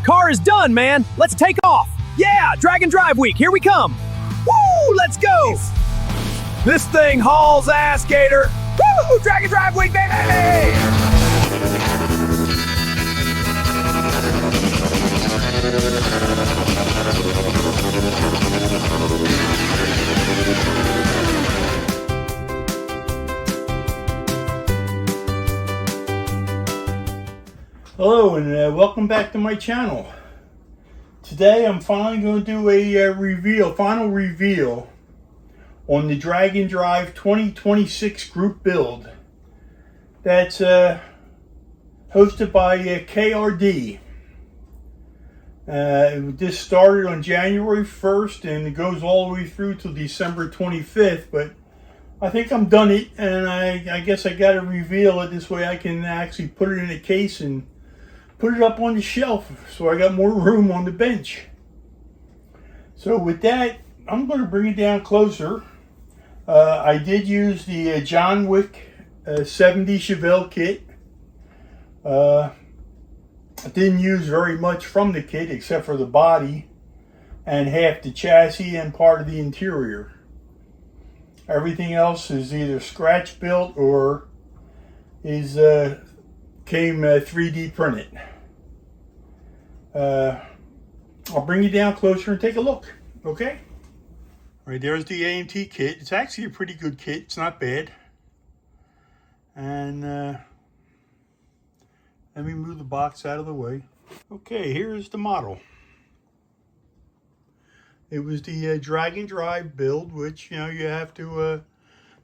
car is done, man. Let's take off. Yeah, drag and drive week, here we come. Woo, let's go. This thing hauls ass, Gator. Woo, drag and drive week, baby. Hello and welcome back to my channel. Today I'm finally going to do a final reveal on the Drag and Drive 2026 group build that's hosted by KRD. This started on January 1st and it goes all the way through till December 25th, but I think I'm done it, and I guess I got to reveal it this way I can actually put it in a case and put it up on the shelf so I got more room on the bench. So with that, I'm going to bring it down closer. I did use the John Wick 70 Chevelle kit. I didn't use very much from the kit except for the body and half the chassis and part of the interior. Everything else is either scratch built or is came 3D printed. I'll bring you down closer and take a look, okay? All right, there's the AMT kit. It's actually a pretty good kit. It's not bad. And let me move the box out of the way. Okay, here's the model. It was the drag and drive build, which, you know, you have to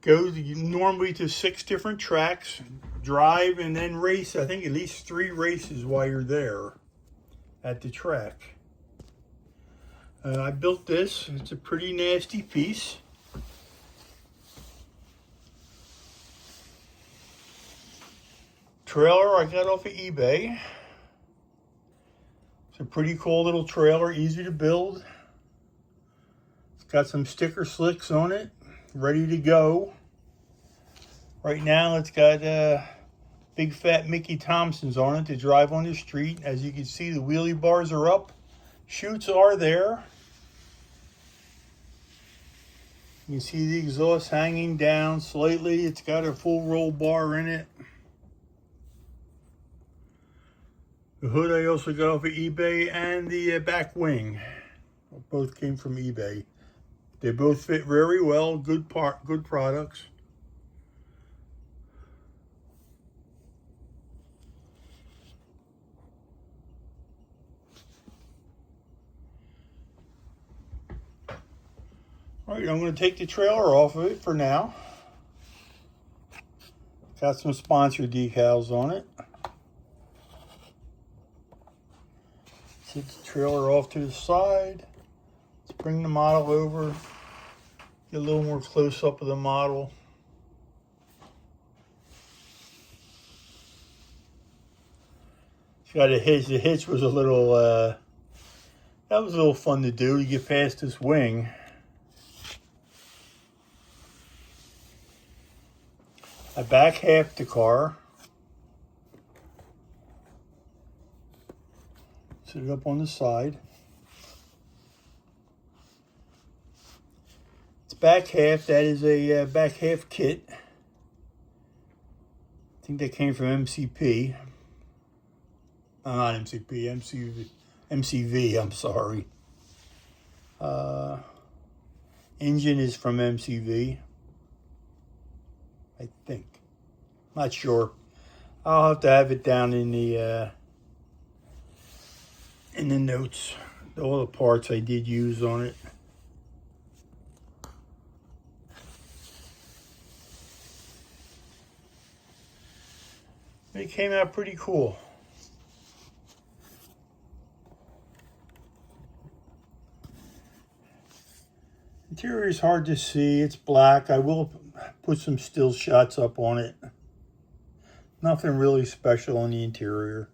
go normally to 6 different tracks, drive, and then race. I think at least 3 races while you're there at the track. I built this. It's a pretty nasty piece. Trailer I got off of eBay. It's a pretty cool little trailer, easy to build. It's got some sticker slicks on it, ready to go. Right now it's got big fat Mickey Thompsons on it to drive on the street. As you can see, the wheelie bars are up. Chutes are there. You can see the exhaust hanging down slightly. It's got a full roll bar in it. The hood I also got off of eBay, and the back wing. Both came from eBay. They both fit very well. Good products. All right, I'm going to take the trailer off of it for now. Got some sponsor decals on it. Take the trailer off to the side. Let's bring the model over. Get a little more close up of the model. It's got a hitch. The hitch was a little, that was a little fun to do to get past this wing. I back half the car. Set it up on the side. It's back half. That is a back half kit. I think that came from MCP. Not MCP, MCV, I'm sorry. Engine is from MCV. I think. Not sure. I'll have to have it down in the notes. All the parts I did use on it. It came out pretty cool. Interior is hard to see. It's black. I will put some still shots up on it. Nothing really special on the interior.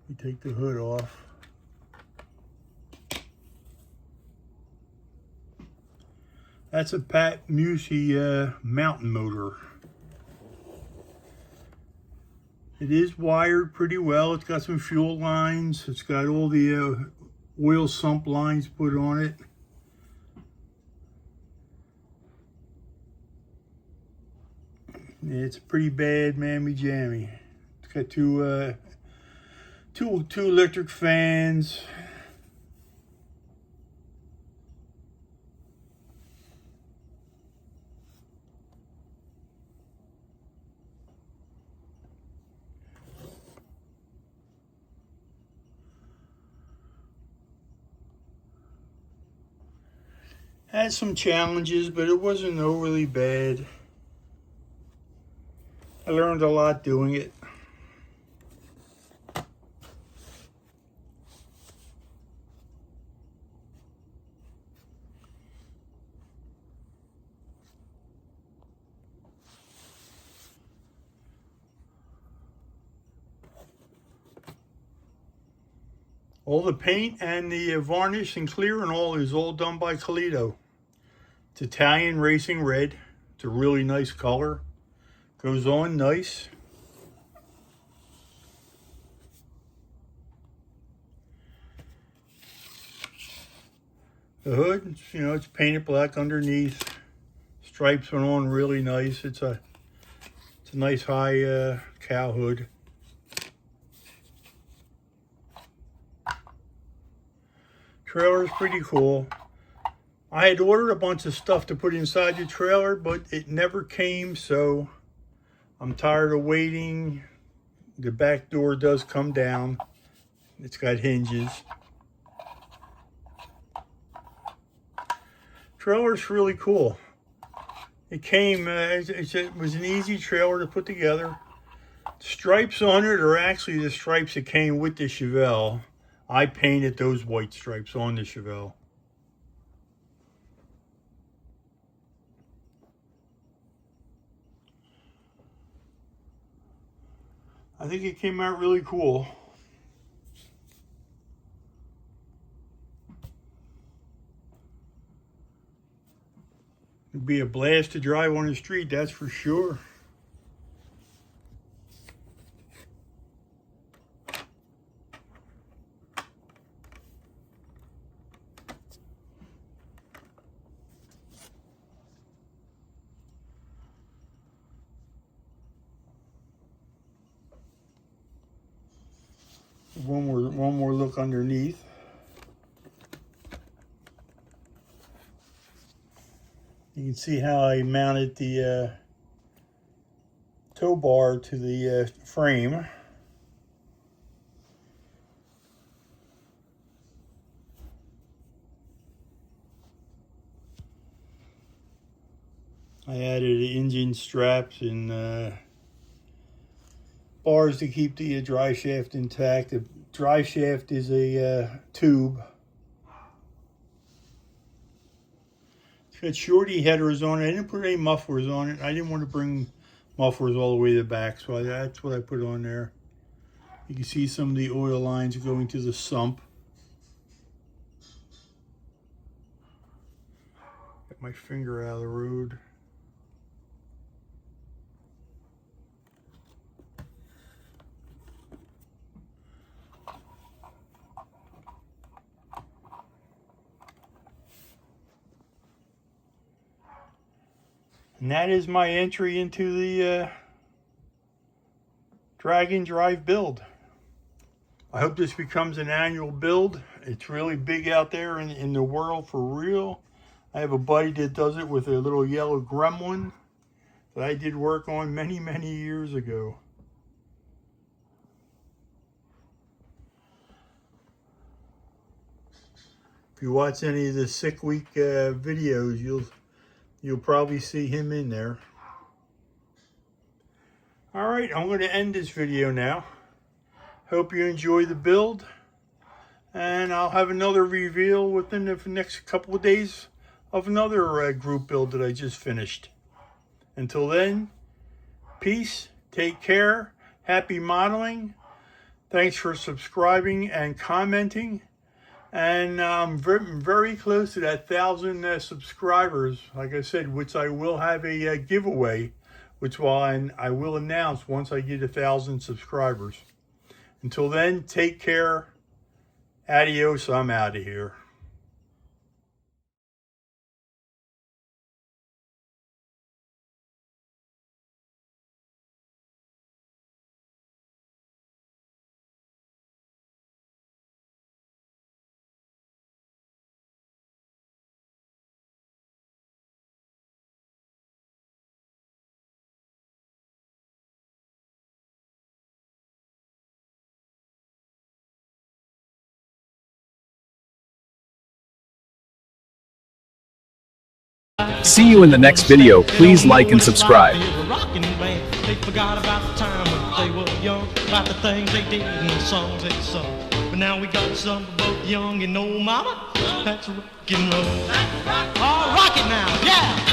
We take the hood off. That's a Pat Musi mountain motor. It is wired pretty well. It's got some fuel lines. It's got all the oil sump lines put on it. It's pretty bad, mammy jammy. It's got two electric fans. Had some challenges, but it wasn't overly bad. I learned a lot doing it. All the paint and the varnish and clear and all is all done by Kaleido. It's Italian racing red. It's a really nice color. Goes on nice. The hood, you know, it's painted black underneath. Stripes went on really nice. It's a nice high cow hood. Trailer is pretty cool. I had ordered a bunch of stuff to put inside the trailer, but it never came, so I'm tired of waiting. The back door does come down. It's got hinges. Trailer's really cool. It came, it was an easy trailer to put together. Stripes on it are actually the stripes that came with the Chevelle. I painted those white stripes on the Chevelle. I think it came out really cool. It'd be a blast to drive on the street, that's for sure. One more look underneath. You can see how I mounted the tow bar to the frame. I added engine straps and bars to keep the drive shaft intact. The drive shaft is a tube. It's got shorty headers on it. I didn't put any mufflers on it. I didn't want to bring mufflers all the way to the back, so that's what I put on there. You can see some of the oil lines going to the sump. Get my finger out of the road. And that is my entry into the drag and drive build. I hope this becomes an annual build. It's really big out there in the world for real. I have a buddy that does it with a little yellow gremlin that I did work on many, many years ago. If you watch any of the Sick Week videos, you'll probably see him in there. All right, I'm going to end this video now. Hope you enjoy the build, and I'll have another reveal within the next couple of days of another group build that I just finished. Until then, peace, take care, happy modeling. Thanks for subscribing and commenting. And I'm very close to that 1,000 subscribers, like I said, which I will have a giveaway which one I will announce once I get 1,000 subscribers. Until then, take care. Adios, I'm out of here. See you in the next video. Please like and subscribe. They forgot about the time when they were young, about the things they did and the songs they sung. But now we got some for both young and old, mama. That's rock and roll. Oh, rock it now, yeah!